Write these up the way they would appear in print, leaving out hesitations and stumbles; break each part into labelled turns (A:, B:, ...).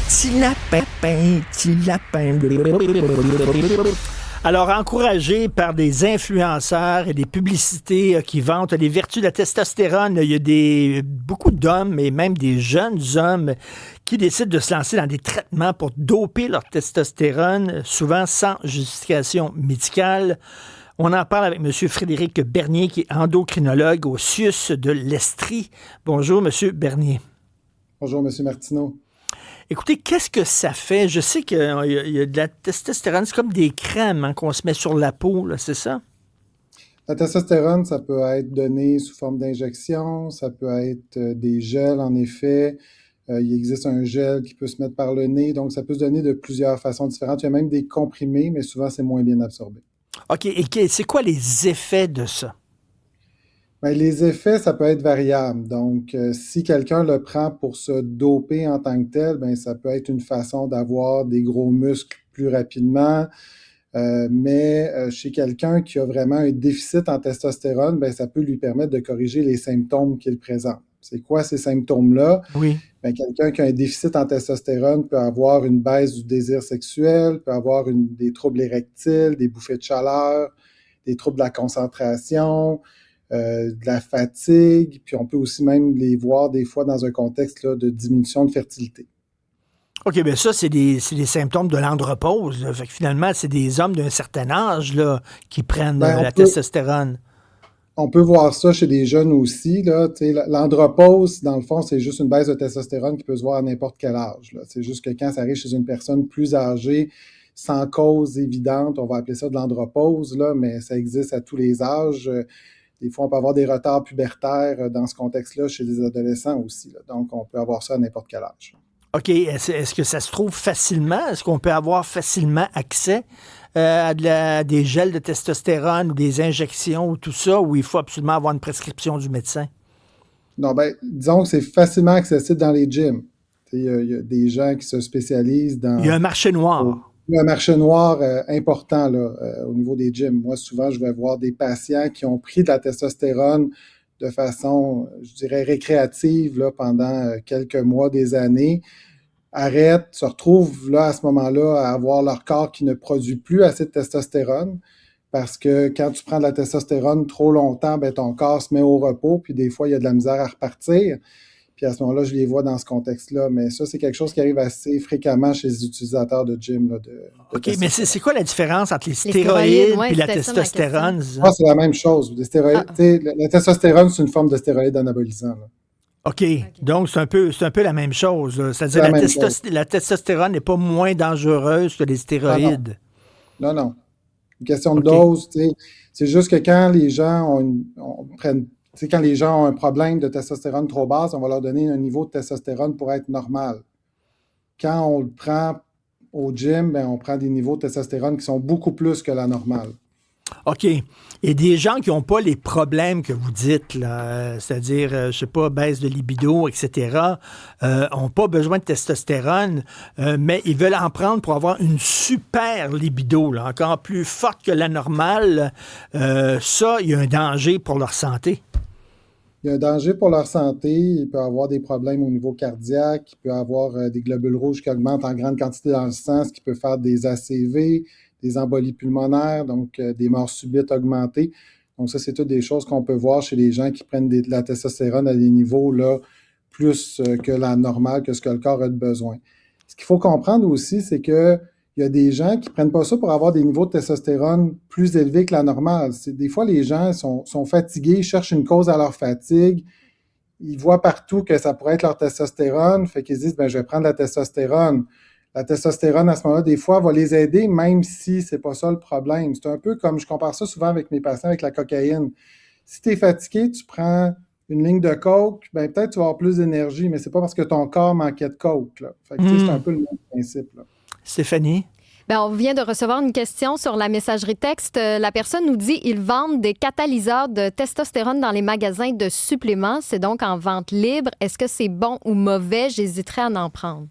A: Petit lapin, petit lapin. Alors, encouragé par des influenceurs et des publicités qui vantent les vertus de la testostérone, il y a beaucoup d'hommes et même des jeunes hommes qui décident de se lancer dans des traitements pour doper leur testostérone, souvent sans justification médicale. On en parle avec M. Frédéric Bernier, qui est endocrinologue au CIUS de l'Estrie. Bonjour, M. Bernier.
B: Bonjour, M. Martineau.
A: Écoutez, qu'est-ce que ça fait? Je sais qu'il y a de la testostérone, c'est comme des crèmes qu'on se met sur la peau, là, c'est ça?
B: La testostérone, ça peut être donné sous forme d'injection, ça peut être des gels, en effet. Il existe un gel qui peut se mettre par le nez, donc ça peut se donner de plusieurs façons différentes. Il y a même des comprimés, mais souvent, c'est moins bien absorbé.
A: OK, et c'est quoi les effets de ça?
B: Ben, les effets, ça peut être variable. Donc, si quelqu'un le prend pour se doper en tant que tel, ben, ça peut être une façon d'avoir des gros muscles plus rapidement. Mais chez quelqu'un qui a vraiment un déficit en testostérone, ben, ça peut lui permettre de corriger les symptômes qu'il présente. C'est quoi ces symptômes-là?
A: Oui.
B: Ben, quelqu'un qui a un déficit en testostérone peut avoir une baisse du désir sexuel, peut avoir des troubles érectiles, des bouffées de chaleur, des troubles de la concentration, de la fatigue, puis on peut aussi même les voir des fois dans un contexte là, de diminution de fertilité.
A: OK, bien ça, c'est des symptômes de l'andropause, là. Fait que finalement, c'est des hommes d'un certain âge là, qui prennent
B: Ben,
A: la testostérone.
B: on peut voir ça chez des jeunes aussi. Là, l'andropause, dans le fond, c'est juste une baisse de testostérone qui peut se voir à n'importe quel âge. Là. C'est juste que quand ça arrive chez une personne plus âgée, sans cause évidente, on va appeler ça de l'andropause, là, mais ça existe à tous les âges. Des fois, on peut avoir des retards pubertaires dans ce contexte-là chez les adolescents aussi. Là. Donc, on peut avoir ça à n'importe quel âge.
A: OK, est-ce que ça se trouve facilement? Est-ce qu'on peut avoir facilement accès à des gels de testostérone ou des injections ou tout ça, où il faut absolument avoir une prescription du médecin?
B: Non, ben, disons que c'est facilement accessible dans les gyms. Il y a des gens qui se spécialisent
A: Il y a
B: dans
A: un marché noir.
B: un marché noir important là, au niveau des gyms. Moi, souvent, je vais voir des patients qui ont pris de la testostérone de façon, je dirais, récréative là, pendant quelques mois, des années, arrêtent, se retrouvent là à ce moment-là à avoir leur corps qui ne produit plus assez de testostérone parce que quand tu prends de la testostérone trop longtemps, ben, ton corps se met au repos, puis des fois, il y a de la misère à repartir. Puis à ce moment-là, je les vois dans ce contexte-là. Mais ça, c'est quelque chose qui arrive assez fréquemment chez les utilisateurs de gym là, de
A: OK, mais c'est
B: testostérone.
A: quoi la différence entre les
C: Les stéroïdes,
A: stéroïdes
C: ouais,
A: et la
C: c'était ça ma question.
A: testostérone, disons?
B: Ah, c'est la même chose. Les
C: Ah,
B: stéroïdes, la testostérone, c'est une forme de stéroïde anabolisant. Là.
A: OK,
C: OK.
A: donc c'est un peu la même chose, là.
B: C'est
A: C'est-à-dire
B: la même chose.
A: la testostérone n'est pas moins dangereuse que les
B: Non, non,
A: stéroïdes.
B: non, non. Une question de
A: OK.
B: dose, tu sais. C'est juste que quand les gens quand les gens ont un problème de testostérone trop basse, on va leur donner un niveau de testostérone pour être normal. Quand on le prend au gym, ben, on prend des niveaux de testostérone qui sont beaucoup plus que la normale.
A: OK. Et des gens qui n'ont pas les problèmes que vous dites, là, c'est-à-dire, je sais pas, baisse de libido, etc., n'ont pas besoin de testostérone, mais ils veulent en prendre pour avoir une super libido, là, encore plus forte que la normale. Ça, il y a un danger pour leur santé.
B: Il y a un danger pour leur santé. Il peut y avoir des problèmes au niveau cardiaque. Il peut y avoir des globules rouges qui augmentent en grande quantité dans le sang, ce qui peut faire des ACV, des embolies pulmonaires, donc des morts subites augmentées. Donc ça, c'est toutes des choses qu'on peut voir chez les gens qui prennent de la testostérone à des niveaux là, plus que la normale, que ce que le corps a de besoin. Ce qu'il faut comprendre aussi, c'est que il y a des gens qui ne prennent pas ça pour avoir des niveaux de testostérone plus élevés que la normale. Des fois, les gens sont fatigués, cherchent une cause à leur fatigue. Ils voient partout que ça pourrait être leur testostérone, fait qu'ils se disent, ben, je vais prendre la testostérone. La testostérone, à ce moment-là, des fois, va les aider, même si c'est pas ça le problème. C'est un peu comme, je compare ça souvent avec mes patients avec la cocaïne. Si tu es fatigué, tu prends une ligne de coke, ben, peut-être tu vas avoir plus d'énergie, mais c'est pas parce que ton corps manquait de coke, là. Fait que, tu sais, c'est un
A: Hmm.
B: peu le même principe, là.
A: Stéphanie?
C: Ben, on vient de recevoir une question sur la messagerie texte. La personne nous dit ils vendent des catalyseurs de testostérone dans les magasins de suppléments. C'est donc en vente libre. Est-ce que c'est bon ou mauvais? J'hésiterais à en prendre.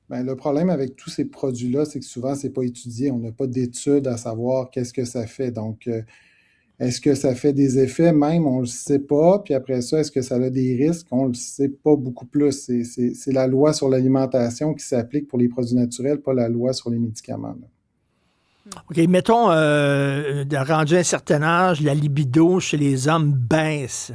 B: Ben, le problème avec tous ces produits-là, c'est que souvent, c'est pas étudié. On n'a pas d'études à savoir qu'est-ce que ça fait. Donc, Est-ce que ça fait des effets même? On ne le sait pas. Puis après ça, est-ce que ça a des risques? On ne le sait pas beaucoup plus. C'est la loi sur l'alimentation qui s'applique pour les produits naturels, pas la loi sur les médicaments, là.
A: OK, mettons, rendu à un certain âge, la libido chez les hommes baisse.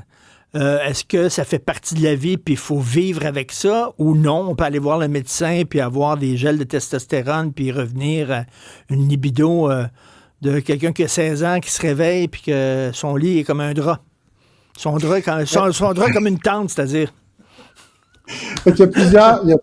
A: Est-ce que ça fait partie de la vie puis il faut vivre avec ça ou non? On peut aller voir le médecin puis avoir des gels de testostérone puis revenir à une libido de quelqu'un qui a 16 ans qui se réveille puis que son lit est comme un drap. Son drap comme une tente, c'est-à-dire.
B: Fait qu'il il y a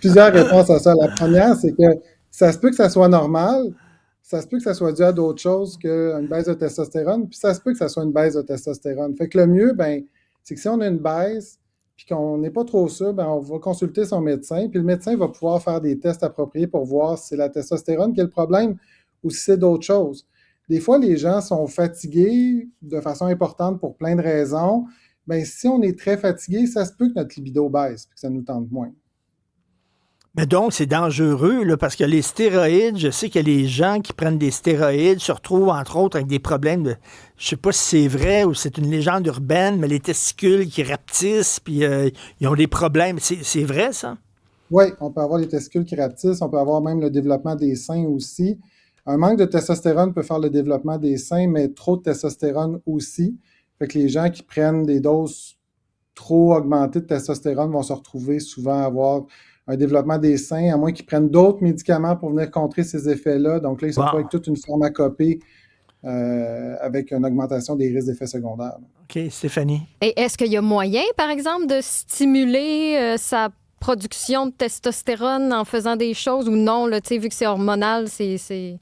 B: plusieurs réponses à ça. La première, c'est que ça se peut que ça soit normal, ça se peut que ça soit dû à d'autres choses qu'une baisse de testostérone, puis ça se peut que ça soit une baisse de testostérone. Fait que le mieux, ben, c'est que si on a une baisse, puis qu'on n'est pas trop sûr, ben, on va consulter son médecin, puis le médecin va pouvoir faire des tests appropriés pour voir si c'est la testostérone qui est le problème ou si c'est d'autres choses. Des fois, les gens sont fatigués de façon importante pour plein de raisons. Ben, si on est très fatigué, ça se peut que notre libido baisse, puis que ça nous tente moins.
A: Mais donc, c'est dangereux, là, parce que les stéroïdes, je sais que les gens qui prennent des stéroïdes se retrouvent, entre autres, avec des problèmes de... Je sais pas si c'est vrai ou c'est une légende urbaine, mais les testicules qui rapetissent, puis ils ont des problèmes. C'est vrai, ça?
B: Oui, on peut avoir les testicules qui rapetissent, on peut avoir même le développement des seins aussi. Un manque de testostérone peut faire le développement des seins, mais trop de testostérone aussi. Fait que les gens qui prennent des doses trop augmentées de testostérone vont se retrouver souvent à avoir un développement des seins, à moins qu'ils prennent d'autres médicaments pour venir contrer ces effets-là. Donc là, ils se retrouvent avec toute une pharmacopée avec une augmentation des risques d'effets secondaires.
A: OK, Stéphanie.
C: Et est-ce qu'il y a moyen, par exemple, de stimuler sa production de testostérone en faisant des choses ou non, là, vu que c'est hormonal, c'est...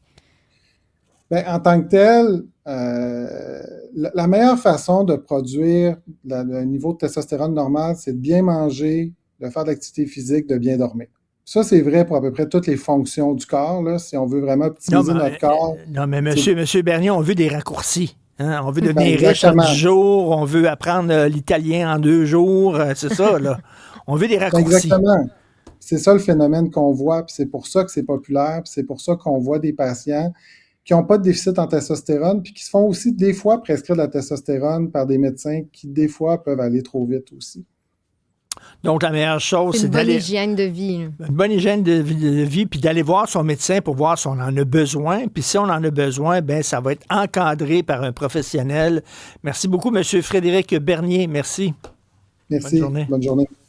B: Bien, en tant que tel, la meilleure façon de produire le niveau de testostérone normal, c'est de bien manger, de faire de l'activité physique, de bien dormir. Ça, c'est vrai pour à peu près toutes les fonctions du corps, là, si on veut vraiment optimiser notre corps.
A: Non, mais monsieur Bernier, on veut des raccourcis. Hein? On veut devenir riche en 10 jours, on veut apprendre l'italien en 2 jours, c'est ça, là. On veut des raccourcis.
B: Exactement. C'est ça le phénomène qu'on voit, puis c'est pour ça que c'est populaire, puis c'est pour ça qu'on voit des patients qui n'ont pas de déficit en testostérone, puis qui se font aussi des fois prescrire de la testostérone par des médecins qui, des fois, peuvent aller trop vite aussi.
A: Donc, la meilleure chose, c'est d'aller...
C: Une bonne hygiène de vie.
A: Une bonne hygiène de vie, puis d'aller voir son médecin pour voir si on en a besoin. Puis si on en a besoin, ben ça va être encadré par un professionnel. Merci beaucoup, M. Frédéric Bernier. Merci.
B: Merci. Bonne journée.